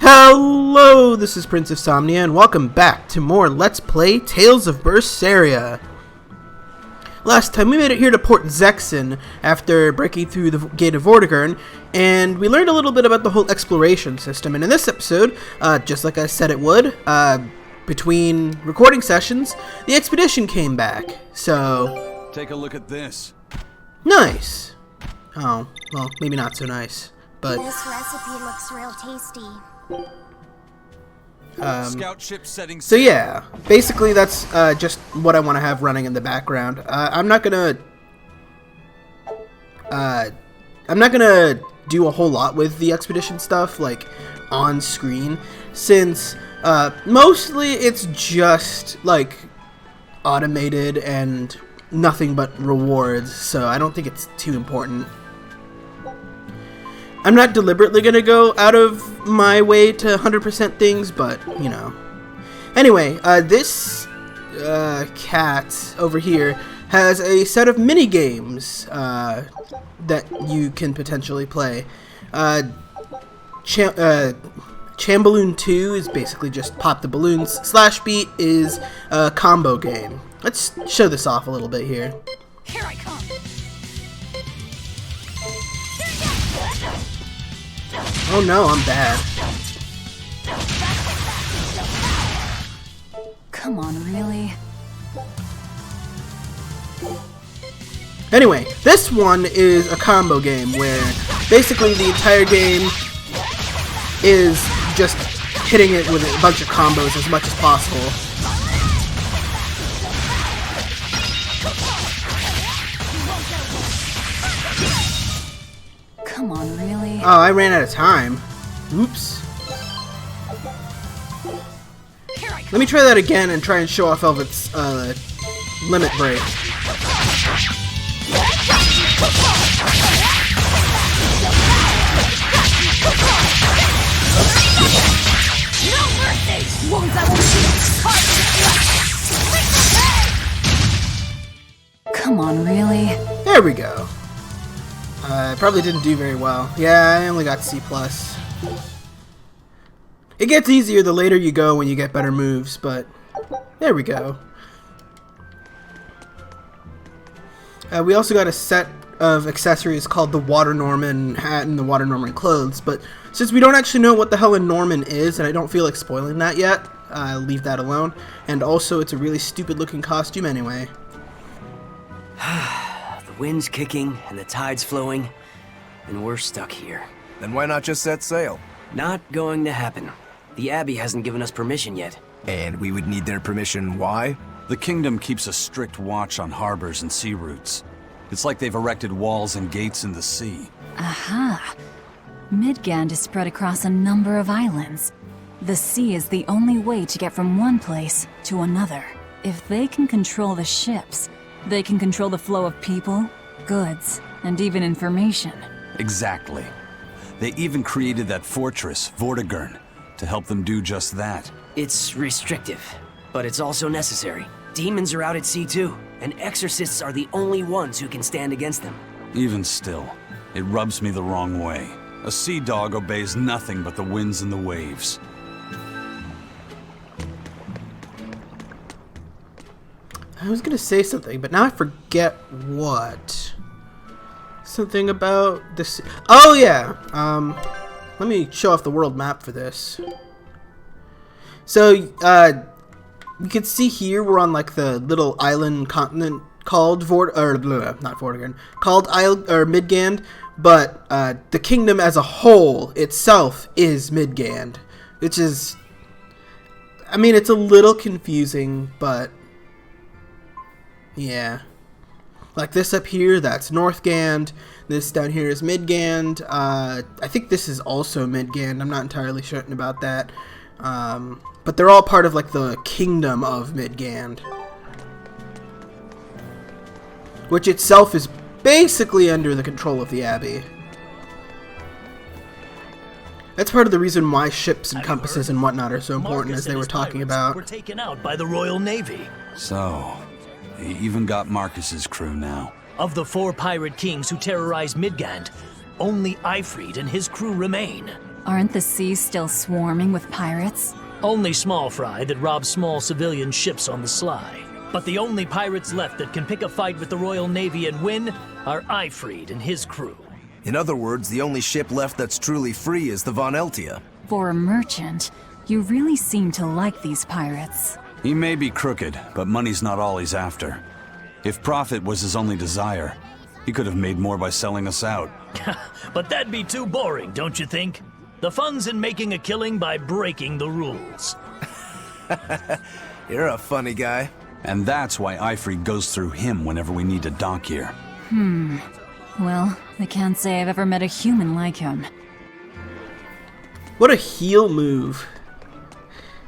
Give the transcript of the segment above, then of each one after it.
Hello, this is Prince of Somnia, and welcome back to more Let's Play Tales of Berseria. Last time we made it here to Port Zexen after breaking through the Gate of Vortigern, and we learned a little bit about the whole exploration system. And in this episode, just like I said it would, between recording sessions, the expedition came back. So, take a look at this. Nice. Oh, well, maybe not so nice, but this recipe looks real tasty. Scout ship setting. So yeah, basically that's just what I want to have running in the background. I'm not gonna do a whole lot with the expedition stuff like on screen, since mostly it's just like automated and nothing but rewards. So I don't think it's too important. I'm not deliberately going to go out of my way to 100% things, but, you know. Anyway, this cat over here has a set of mini-games that you can potentially play. Chamballoon 2 is basically just pop the balloons. Slash Beat is a combo game. Let's show this off a little bit here. Here I come. Oh no, I'm bad. Come on, really? Anyway, this one is a combo game where basically the entire game is just hitting it with a bunch of combos as much as possible. Come on, really? Oh, I ran out of time. Oops. Let me try that again and try and show off Velvet's limit break. No mercy! Wounds I won't see! Come on, really? There we go. I probably didn't do very well. Yeah, I only got C+. It gets easier the later you go when you get better moves, but there we go. We also got a set of accessories called the Water Norman hat and the Water Norman clothes, but since we don't actually know what the hell a Norman is, and I don't feel like spoiling that yet, I'll leave that alone. And also, it's a really stupid looking costume anyway. The wind's kicking and the tide's flowing, and we're stuck here. Then why not just set sail? Not going to happen. The Abbey hasn't given us permission yet. And we would need their permission, why? The kingdom keeps a strict watch on harbors and sea routes. It's like they've erected walls and gates in the sea. Aha! Midgand is spread across a number of islands. The sea is the only way to get from one place to another. If they can control the ships, they can control the flow of people, goods, and even information. Exactly. They even created that fortress, Vortigern, to help them do just that. It's restrictive, but it's also necessary. Demons are out at sea too, and exorcists are the only ones who can stand against them. Even still, it rubs me the wrong way. A sea dog obeys nothing but the winds and the waves. I was gonna say something, but now I forget what. Something about this. Oh yeah. Let me show off the world map for this. So, you can see here we're on like the little island continent called called Midgand, but the kingdom as a whole itself is Midgand, which is, I mean, it's a little confusing, but yeah. Like this up here, that's Northgand. This down here is Midgand. I think this is also Midgand. I'm not entirely certain about that. But they're all part of like the kingdom of Midgand, which itself is basically under the control of the Abbey. That's part of the reason why ships and compasses and whatnot are so important, as they were talking about. Were taken out by the Royal Navy. So, they even got Marcus's crew now. Of the 4 pirate kings who terrorized Midgand, only Ifrit and his crew remain. Aren't the seas still swarming with pirates? Only small fry that rob small civilian ships on the sly. But the only pirates left that can pick a fight with the Royal Navy and win are Ifried and his crew. In other words, the only ship left that's truly free is the Von Eltia. For a merchant, you really seem to like these pirates. He may be crooked, but money's not all he's after. If profit was his only desire, he could have made more by selling us out. But that'd be too boring, don't you think? The fun's in making a killing by breaking the rules. You're a funny guy. And that's why Ifried goes through him whenever we need to dock here. Well, I can't say I've ever met a human like him. What a heel move.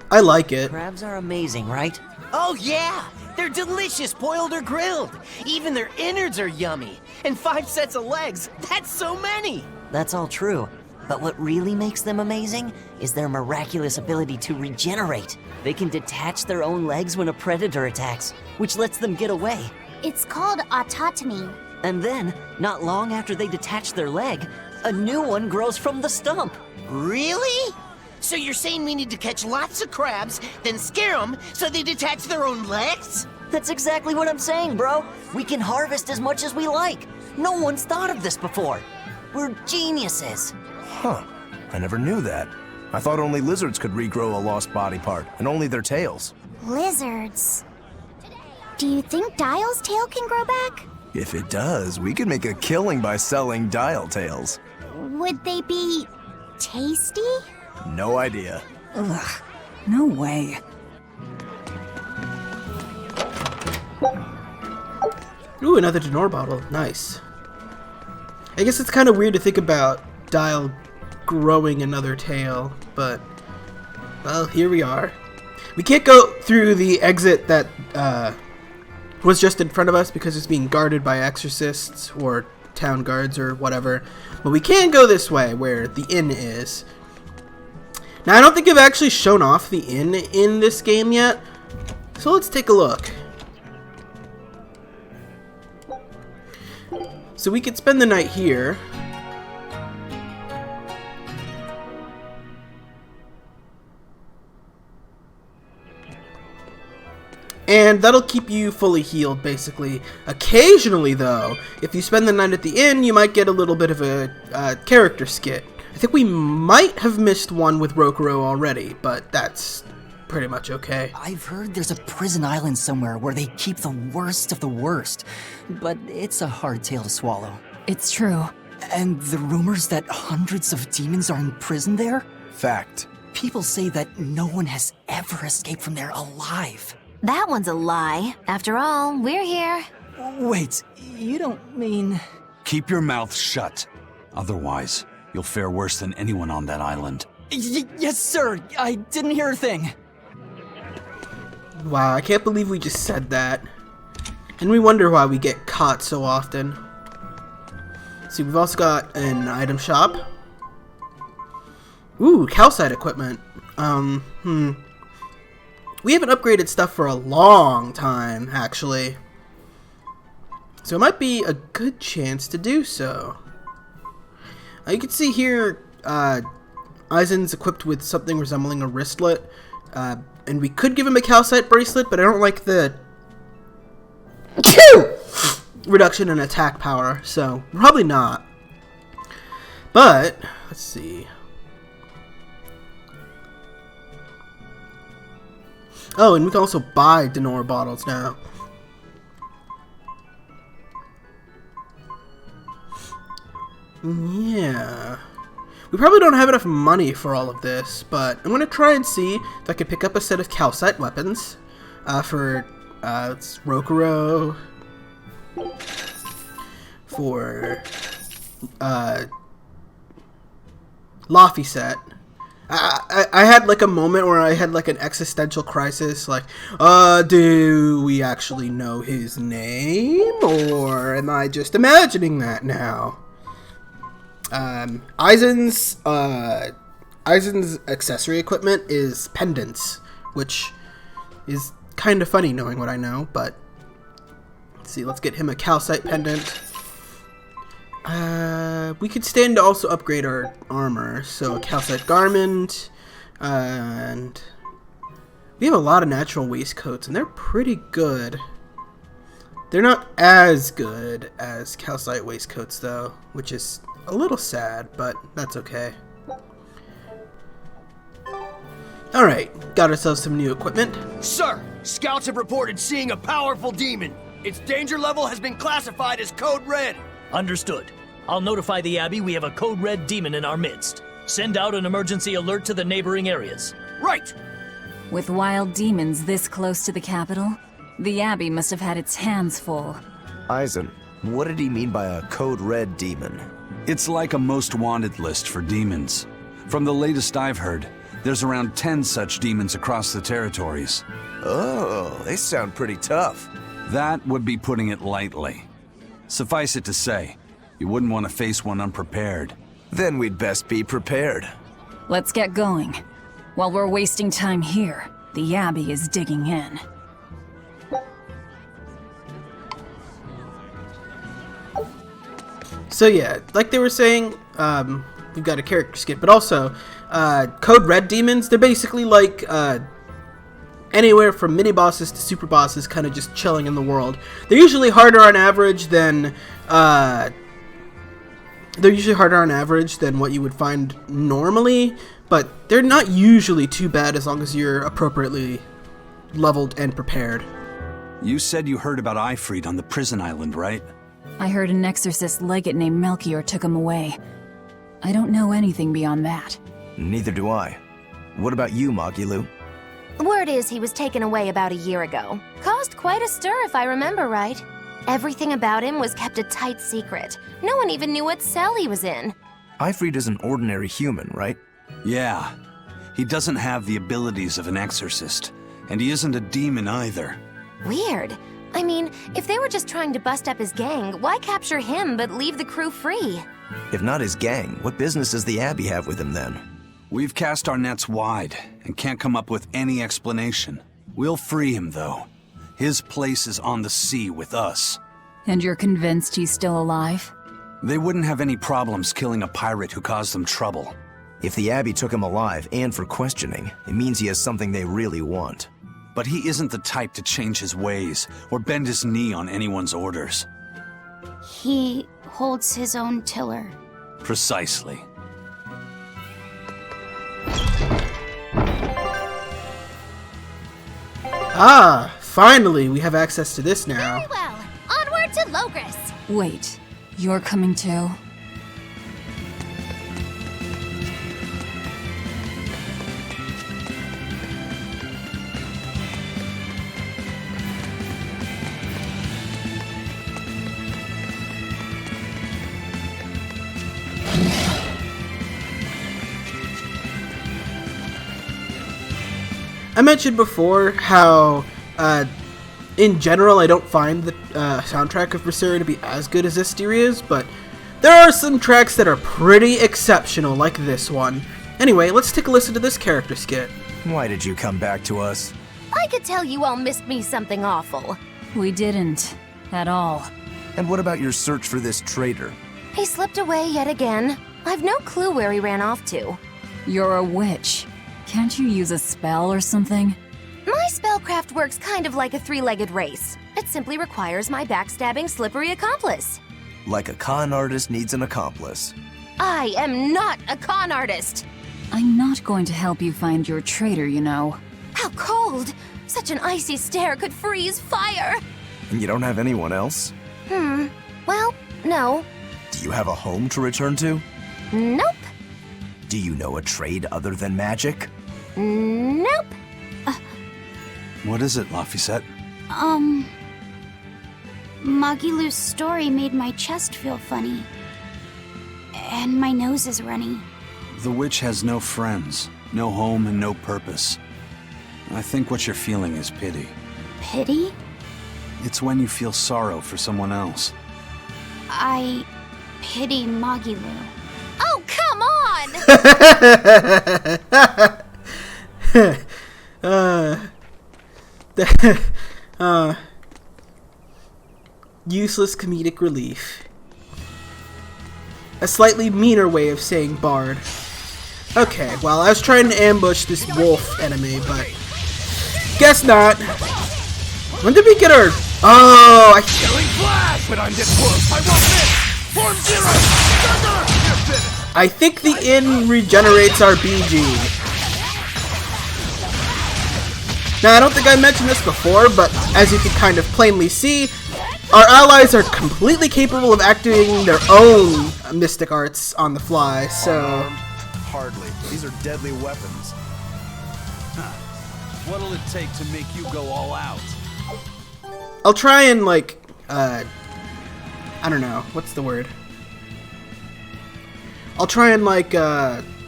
I like it. Crabs are amazing, right? Oh yeah! They're delicious, boiled or grilled. Even their innards are yummy. And 5 sets of legs, that's so many! That's all true. But what really makes them amazing is their miraculous ability to regenerate. They can detach their own legs when a predator attacks, which lets them get away. It's called autotomy. And then, not long after they detach their leg, a new one grows from the stump. Really? So you're saying we need to catch lots of crabs, then scare them so they detach their own legs? That's exactly what I'm saying, bro. We can harvest as much as we like. No one's thought of this before. We're geniuses. Huh. I never knew that. I thought only lizards could regrow a lost body part, and only their tails. Lizards. Do you think Dial's tail can grow back? If it does, we could make a killing by selling dial tails. Would they be tasty? No idea. Ugh, no way. Ooh, another Denor bottle. Nice. I guess it's kind of weird to think about Dial growing another tail, but, well, here we are. We can't go through the exit that was just in front of us because it's being guarded by exorcists or town guards or whatever, but we can go this way where the inn is. Now, I don't think I've actually shown off the inn in this game yet, so let's take a look. So we could spend the night here. And that'll keep you fully healed, basically. Occasionally, though, if you spend the night at the inn, you might get a little bit of a character skit. I think we might have missed one with Rokuro already, but that's pretty much okay. I've heard there's a prison island somewhere where they keep the worst of the worst, but it's a hard tale to swallow. It's true. And the rumors that hundreds of demons are in prison there? Fact. People say that no one has ever escaped from there alive. That one's a lie. After all, we're here. Wait, you don't mean... Keep your mouth shut. Otherwise, you'll fare worse than anyone on that island. Yes, sir. I didn't hear a thing. Wow, I can't believe we just said that. And we wonder why we get caught so often. See, we've also got an item shop. Ooh, calcite equipment. We haven't upgraded stuff for a long time, actually. So it might be a good chance to do so. You can see here, Eisen's equipped with something resembling a wristlet. And we could give him a calcite bracelet, but I don't like the reduction in attack power, so probably not. But, let's see. Oh, and we can also buy Denor bottles now. Yeah. We probably don't have enough money for all of this, but I'm going to try and see if I can pick up a set of calcite weapons for it's Rokuro, for Laphicet. I had like a moment where I had like an existential crisis, like, do we actually know his name, or am I just imagining that now? Eisen's accessory equipment is pendants, which is kind of funny knowing what I know, but let's see, let's get him a calcite pendant. We could stand to also upgrade our armor. So a calcite garment, and we have a lot of natural waistcoats, and they're pretty good. They're not as good as calcite waistcoats, though, which is a little sad, but that's okay. Alright, got ourselves some new equipment. Sir, scouts have reported seeing a powerful demon. Its danger level has been classified as Code Red. Understood. I'll notify the Abbey we have a Code Red demon in our midst. Send out an emergency alert to the neighboring areas. Right! With wild demons this close to the capital, the Abbey must have had its hands full. Eisen, what did he mean by a Code Red demon? It's like a most wanted list for demons. From the latest I've heard, there's around 10 such demons across the territories. Oh, they sound pretty tough. That would be putting it lightly. Suffice it to say, you wouldn't want to face one unprepared. Then we'd best be prepared. Let's get going. While we're wasting time here, the Abbey is digging in. So yeah, like they were saying, we've got a character skit, but also, Code Red demons, they're basically like, anywhere from mini-bosses to super bosses kind of just chilling in the world. They're usually harder on average than, what you would find normally, but they're not usually too bad as long as you're appropriately leveled and prepared. You said you heard about Ifrit on the prison island, right? I heard an exorcist legate named Melchior took him away. I don't know anything beyond that. Neither do I. What about you, Magilou? Word is he was taken away about a year ago. Caused quite a stir if I remember right. Everything about him was kept a tight secret. No one even knew what cell he was in. Ifrit is an ordinary human, right? Yeah. He doesn't have the abilities of an exorcist, and he isn't a demon either. Weird. I mean, if they were just trying to bust up his gang, why capture him but leave the crew free? If not his gang, what business does the Abbey have with him then? We've cast our nets wide and can't come up with any explanation. We'll free him, though. His place is on the sea with us. And you're convinced he's still alive? They wouldn't have any problems killing a pirate who caused them trouble. If the Abbey took him alive and for questioning, it means he has something they really want. But he isn't the type to change his ways or bend his knee on anyone's orders. He holds his own tiller. Precisely. Ah, finally we have access to this now. Very well. Onward to Logris. Wait, you're coming too? I mentioned before how, in general, I don't find the soundtrack of Berseria to be as good as Asteria's, but there are some tracks that are pretty exceptional, like this one. Anyway, let's take a listen to this character skit. Why did you come back to us? I could tell you all missed me something awful. We didn't. At all. And what about your search for this traitor? He slipped away yet again. I've no clue where he ran off to. You're a witch. Can't you use a spell or something? My spellcraft works kind of like a three-legged race. It simply requires my backstabbing, slippery accomplice. Like a con artist needs an accomplice. I am not a con artist! I'm not going to help you find your traitor, you know. How cold! Such an icy stare could freeze fire! And you don't have anyone else? Well, no. Do you have a home to return to? Nope. Do you know a trade other than magic? Nope. What is it, Laphicet? Magilou's story made my chest feel funny. And my nose is runny. The witch has no friends, no home, and no purpose. I think what you're feeling is pity. Pity? It's when you feel sorrow for someone else. I pity Magilou. Oh, come on! Useless comedic relief. a slightly meaner way of saying bard. Okay, well, I was trying to ambush this wolf enemy, but guess not. When did we get our... Oh, Killing flash! But I'm this close, I won't miss! Form zero! I think the inn regenerates our BG. Now, I don't think I mentioned this before, but as you can kind of plainly see, our allies are completely capable of activating their own mystic arts on the fly, so... Hardly. These are deadly weapons. What'll it take to make you go all out? I'll try and, like, I don't know, what's the word? I'll try and, like,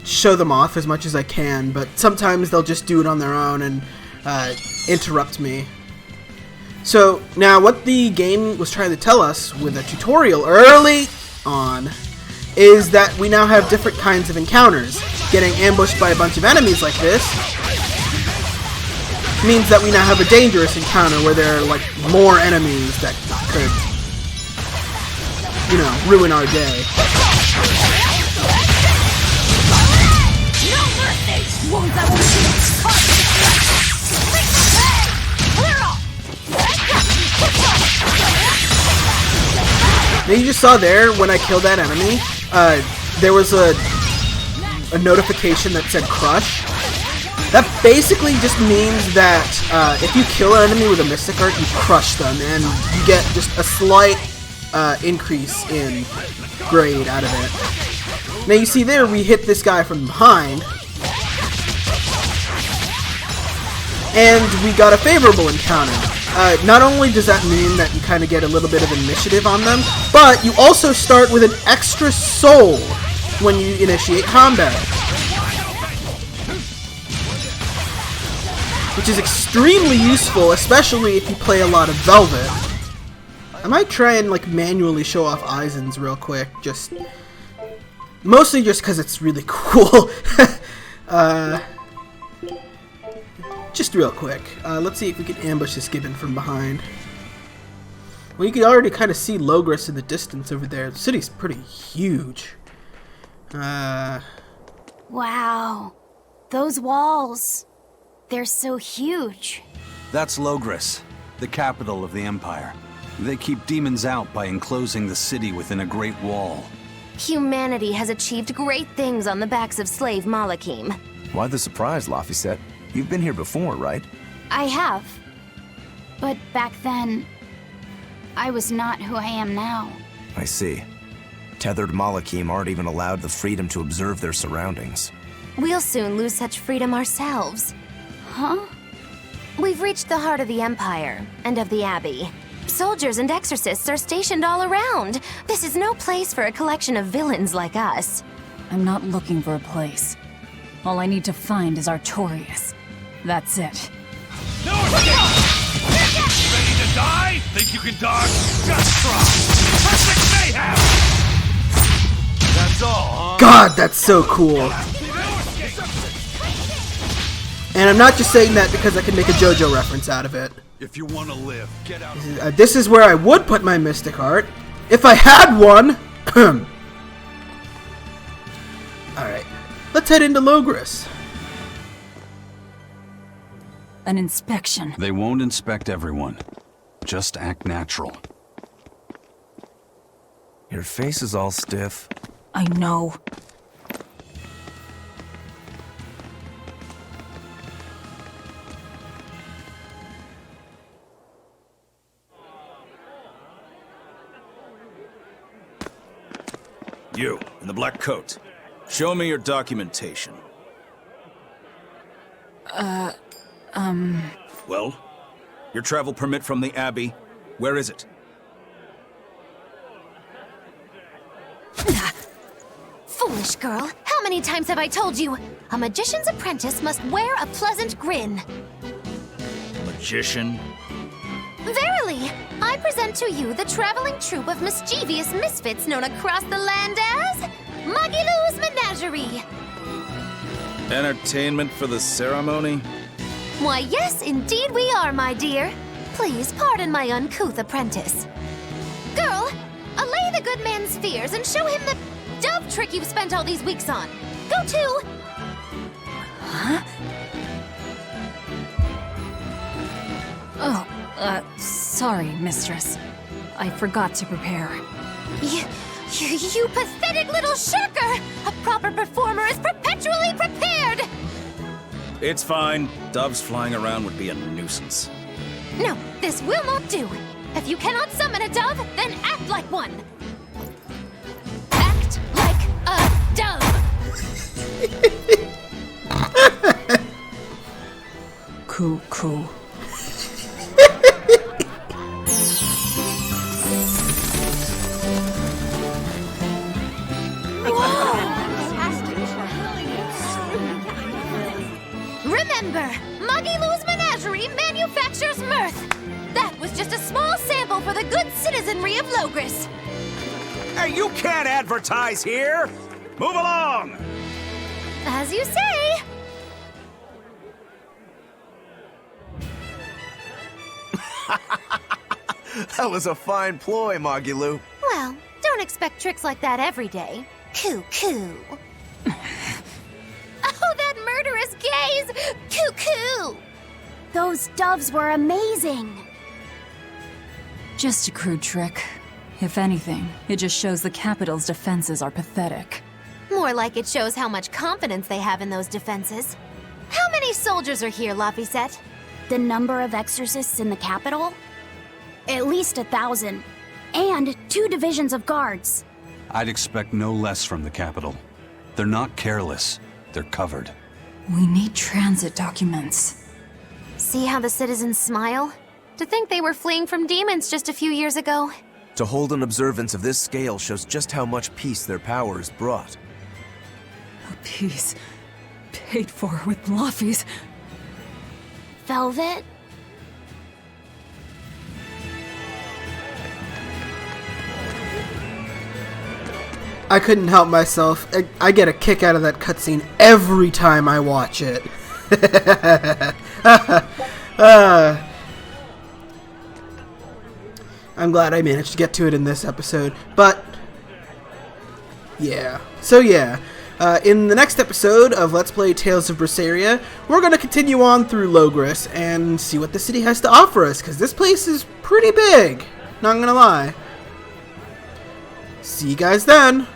show them off as much as I can, but sometimes they'll just do it on their own and interrupt me. So, now what the game was trying to tell us with a tutorial early on is that we now have different kinds of encounters. Getting ambushed by a bunch of enemies like this means that we now have a dangerous encounter where there are, like, more enemies that could, you know, ruin our day. No mercy! Wounds I won't shoot! Now you just saw there, when I killed that enemy, there was a notification that said crush. That basically just means that if you kill an enemy with a mystic art, you crush them, and you get just a slight increase in grade out of it. Now you see there, we hit this guy from behind, and we got a favorable encounter. Not only does that mean that you kind of get a little bit of initiative on them, but you also start with an extra soul when you initiate combat, which is extremely useful, especially if you play a lot of Velvet. I might try and, like, manually show off Eisen's real quick, mostly just because it's really cool. Just real quick, let's see if we can ambush this gibbon from behind. Well, you can already kind of see Logris in the distance over there. The city's pretty huge. Wow. Those walls. They're so huge. That's Logris, the capital of the Empire. They keep demons out by enclosing the city within a great wall. Humanity has achieved great things on the backs of slave Malakim. Why the surprise, Laphicet? You've been here before, right? I have. But back then, I was not who I am now. I see. Tethered Malakim aren't even allowed the freedom to observe their surroundings. We'll soon lose such freedom ourselves. Huh? We've reached the heart of the Empire, and of the Abbey. Soldiers and exorcists are stationed all around. This is no place for a collection of villains like us. I'm not looking for a place. All I need to find is Artorias. That's it. No escape! Ready to die? Think you can dodge? Just try! Perfect mayhem! That's all, huh? God, that's so cool. And I'm not just saying that because I can make a JoJo reference out of it. If you want to live, get out. This is where I would put my mystic art if I had one. Alright, let's head into Logris. An inspection. They won't inspect everyone. Just act natural. Your face is all stiff. I know. You, in the black coat. Show me your documentation. Well? Your travel permit from the Abbey? Where is it? Foolish girl, how many times have I told you? A magician's apprentice must wear a pleasant grin. Magician? Verily, I present to you the traveling troupe of mischievous misfits known across the land as Magilou's Menagerie. Entertainment for the ceremony? Why, yes, indeed we are, my dear. Please pardon my uncouth apprentice. Girl, allay the good man's fears and show him the dove trick you've spent all these weeks on. Go to... Huh? Oh, sorry, mistress. I forgot to prepare. You pathetic little shirker! A proper performer is perpetually prepared! It's fine. Doves flying around would be a nuisance. No, this will not do. If you cannot summon a dove, then act like one. Act like a dove! Cool. Remember, Magilou's Menagerie manufactures mirth. That was just a small sample for the good citizenry of Logris. Hey, you can't advertise here! Move along! As you say. That was a fine ploy, Magilou. Well, don't expect tricks like that every day. Coo. Oh, that murderous gaze! Coo. Those doves were amazing. Just a crude trick. If anything, it just shows the capital's defenses are pathetic. More like it shows how much confidence they have in those defenses. How many soldiers are here, Laphicet? The number of exorcists in the capital? At least 1,000. And 2 divisions of guards. I'd expect no less from the capital. They're not careless. They're covered. We need transit documents. See how the citizens smile? To think they were fleeing from demons just a few years ago. To hold an observance of this scale shows just how much peace their powers brought. A piece paid for with Laffy's. Velvet? I couldn't help myself. I get a kick out of that cutscene every time I watch it. I'm glad I managed to get to it in this episode, but yeah. So yeah, in the next episode of Let's Play Tales of Berseria, we're going to continue on through Logris and see what the city has to offer us, because this place is pretty big, not gonna lie. See you guys then!